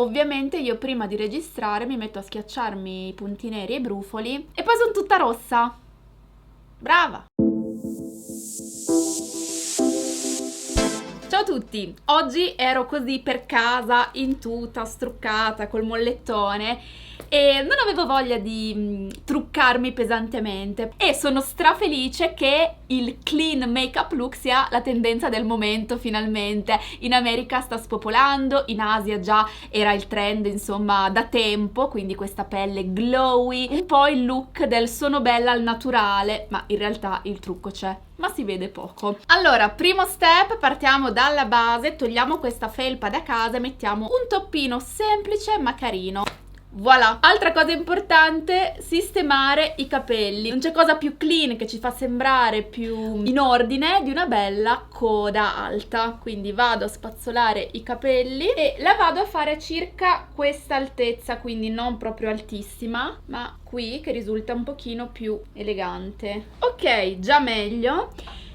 ovviamente io prima di registrare mi metto a schiacciarmi i punti neri e i brufoli e poi sono tutta rossa. Brava! Ciao a tutti! Oggi ero così per casa, in tuta, struccata, col mollettone e non avevo voglia di truccarmi pesantemente e sono strafelice che il clean make-up look sia la tendenza del momento finalmente. In America sta spopolando, in Asia già era il trend insomma da tempo, quindi questa pelle glowy, un po' il look del sono bella al naturale, ma in realtà il trucco c'è, ma si vede poco. Allora, primo step, partiamo dalla base, togliamo questa felpa da casa e mettiamo un toppino semplice ma carino. Voilà! Altra cosa importante, sistemare i capelli. Non c'è cosa più clean che ci fa sembrare più in ordine di una bella coda alta. Quindi vado a spazzolare i capelli e la vado a fare a circa questa altezza, quindi non proprio altissima, ma qui che risulta un pochino più elegante. Ok, già meglio.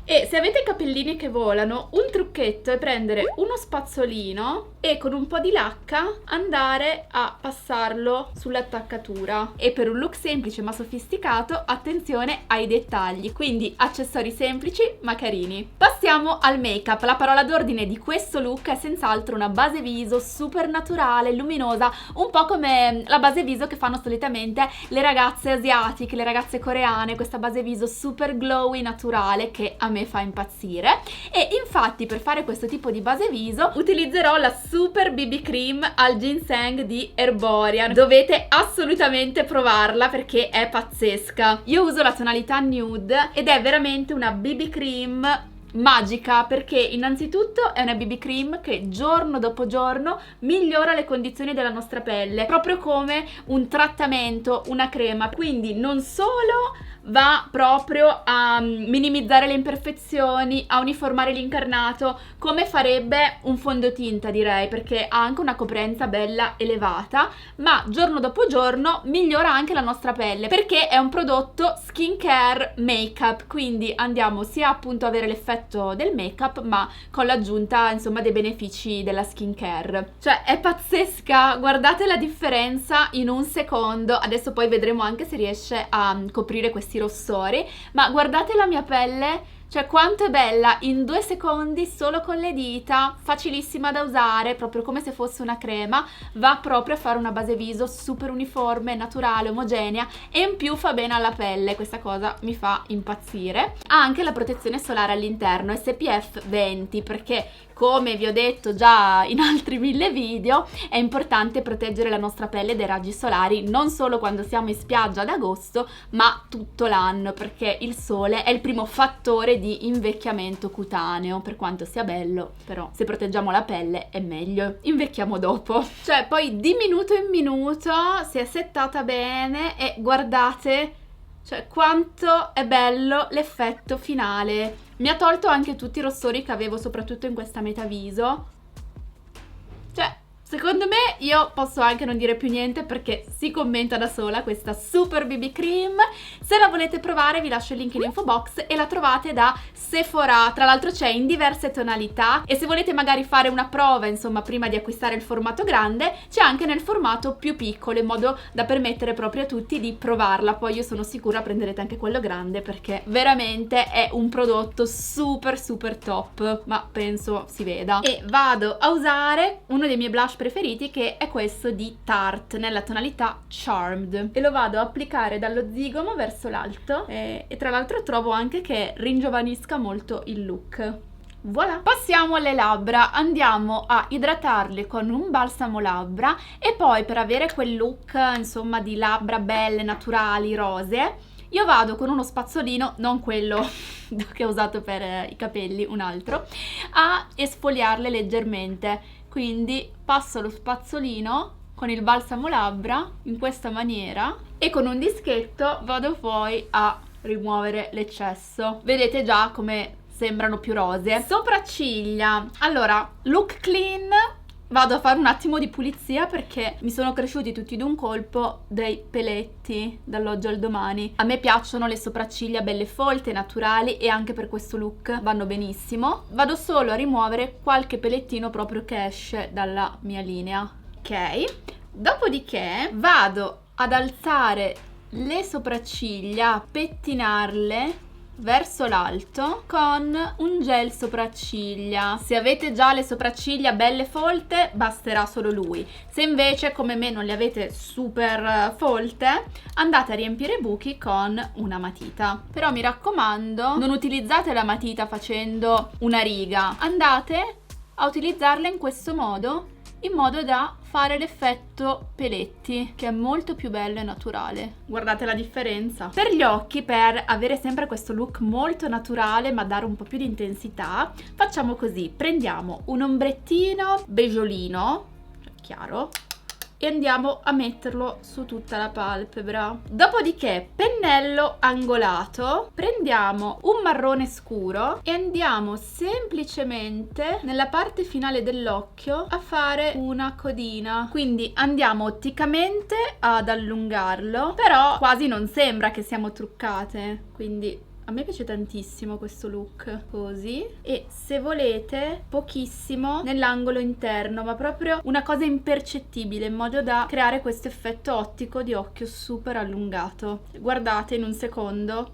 E se avete i capellini che volano, un trucchetto è prendere uno spazzolino e con un po' di lacca andare a passarlo sull'attaccatura. E per un look semplice ma sofisticato, attenzione ai dettagli, quindi accessori semplici ma carini. Passiamo al make-up. La parola d'ordine di questo look è senz'altro una base viso super naturale, luminosa, un po' come la base viso che fanno solitamente le ragazze asiatiche, le ragazze coreane, questa base viso super glowy naturale che a me fa impazzire. E infatti per fare questo tipo di base viso utilizzerò la Super BB Cream al ginseng di Herborian. Dovete assolutamente provarla perché è pazzesca. Io uso la tonalità nude ed è veramente una BB Cream magica, perché innanzitutto è una BB cream che giorno dopo giorno migliora le condizioni della nostra pelle, proprio come un trattamento, una crema. Quindi non solo va proprio a minimizzare le imperfezioni, a uniformare l'incarnato come farebbe un fondotinta, direi, perché ha anche una coprenza bella elevata, ma giorno dopo giorno migliora anche la nostra pelle perché è un prodotto skincare make-up, quindi andiamo sia appunto a avere l'effetto del make-up ma con l'aggiunta insomma dei benefici della skincare. Cioè è pazzesca, guardate la differenza in un secondo. Adesso poi vedremo anche se riesce a coprire questi rossori, ma guardate la mia pelle, cioè quanto è bella in 2 secondi solo con le dita, facilissima da usare, proprio come se fosse una crema. Va proprio a fare una base viso super uniforme, naturale, omogenea e in più fa bene alla pelle. Questa cosa mi fa impazzire. Ha anche la protezione solare all'interno, SPF 20, perché come vi ho detto già in altri 1000 video, è importante proteggere la nostra pelle dai raggi solari non solo quando siamo in spiaggia ad agosto, ma tutto l'anno, perché il sole è il primo fattore di invecchiamento cutaneo. Per quanto sia bello, però se proteggiamo la pelle è meglio, invecchiamo dopo. Cioè poi di minuto in minuto si è settata bene e guardate, cioè quanto è bello l'effetto finale. Mi ha tolto anche tutti i rossori che avevo soprattutto in questa metà viso. Cioè, secondo me io posso anche non dire più niente perché si commenta da sola questa Super BB Cream. Se la volete provare vi lascio il link in info box e la trovate da Sephora. Tra l'altro c'è in diverse tonalità e se volete magari fare una prova insomma prima di acquistare il formato grande, c'è anche nel formato più piccolo, in modo da permettere proprio a tutti di provarla. Poi io sono sicura prenderete anche quello grande perché veramente è un prodotto super super top, ma penso si veda. E vado a usare uno dei miei blush preferiti, che è questo di Tarte nella tonalità Charmed, e lo vado a applicare dallo zigomo verso l'alto e tra l'altro trovo anche che ringiovanisca molto il look. Voilà. Passiamo alle labbra, andiamo a idratarle con un balsamo labbra e poi per avere quel look insomma di labbra belle, naturali, rosee, io vado con uno spazzolino, non quello che ho usato per i capelli, un altro, a esfoliarle leggermente. Quindi passo lo spazzolino con il balsamo labbra in questa maniera e con un dischetto vado poi a rimuovere l'eccesso. Vedete già come sembrano più rosee. Sopracciglia, allora look clean. Vado a fare un attimo di pulizia perché mi sono cresciuti tutti d'un colpo dei peletti dall'oggi al domani. A me piacciono le sopracciglia belle folte, naturali, e anche per questo look vanno benissimo. Vado solo a rimuovere qualche pelettino proprio che esce dalla mia linea. Ok, dopodiché vado ad alzare le sopracciglia, a pettinarle verso l'alto con un gel sopracciglia. Se avete già le sopracciglia belle folte, basterà solo lui. Se invece come me non le avete super folte, andate a riempire i buchi con una matita. Però mi raccomando, non utilizzate la matita facendo una riga, andate a utilizzarla in questo modo, in modo da fare l'effetto peletti, che è molto più bello e naturale. Guardate la differenza. Per gli occhi, per avere sempre questo look molto naturale ma dare un po' più di intensità, facciamo così: prendiamo un ombrettino beggiolino, cioè chiaro, e andiamo a metterlo su tutta la palpebra. Dopodiché, pennello angolato, prendiamo un marrone scuro e andiamo semplicemente nella parte finale dell'occhio a fare una codina. Quindi andiamo otticamente ad allungarlo, però quasi non sembra che siamo truccate, quindi a me piace tantissimo questo look, così, e se volete pochissimo nell'angolo interno, ma proprio una cosa impercettibile, in modo da creare questo effetto ottico di occhio super allungato. Guardate in un secondo,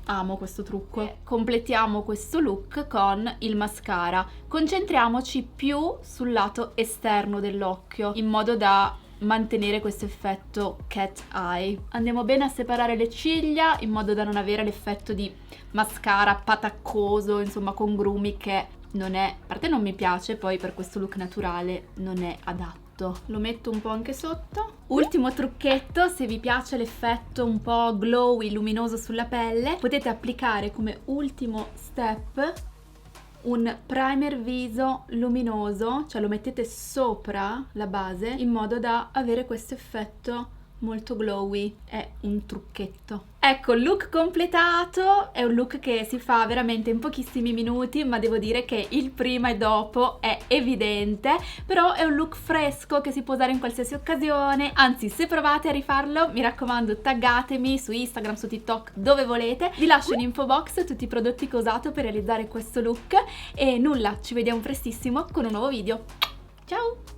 amo questo trucco. Completiamo questo look con il mascara, concentriamoci più sul lato esterno dell'occhio, in modo da mantenere questo effetto cat eye. Andiamo bene a separare le ciglia in modo da non avere l'effetto di mascara pataccoso, insomma con grumi, che non è, a parte non mi piace, poi per questo look naturale non è adatto. Lo metto un po' anche sotto. Ultimo trucchetto: se vi piace l'effetto un po' glowy, luminoso sulla pelle, potete applicare come ultimo step un primer viso luminoso, cioè lo mettete sopra la base in modo da avere questo effetto molto glowy. È un trucchetto. Ecco, look completato. È un look che si fa veramente in pochissimi minuti, ma devo dire che il prima e dopo è evidente. Però è un look fresco che si può usare in qualsiasi occasione. Anzi, se provate a rifarlo, mi raccomando, taggatemi su Instagram, su TikTok, dove volete. Vi lascio in info box tutti i prodotti che ho usato per realizzare questo look. E nulla, ci vediamo prestissimo con un nuovo video. Ciao!